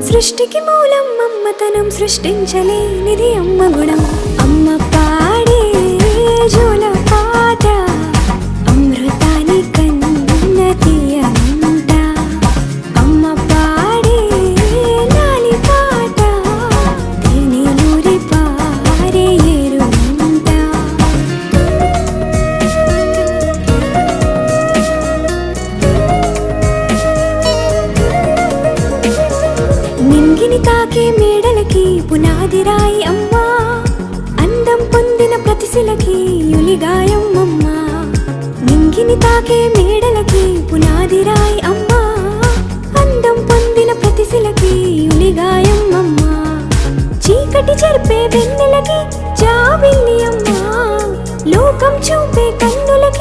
సృష్టికి మూలం అమ్మతనం, సృష్టించలేనిది అమ్మ గుణం. అమ్మ పాడే జోల పాట అమృతాని కన్న తీయంట. అమ్మ పాడే లాలి పాట తేనెలూరి పారే ఏరుంట. నింగిని తాకే మేడలకి పునాది రాయి అమ్మా, అందం పొందిన ప్రతిశిలకి యులిగాయం అమ్మా. నింగిని తాకే మేడలకి పునాది రాయి అమ్మా, అందం పొందిన ప్రతిశిలకి యులిగాయం అమ్మా. చీకటి చెరిపే వెన్నెలకి జాబిల్లి అమ్మా, లోకం చూపే కన్నులకి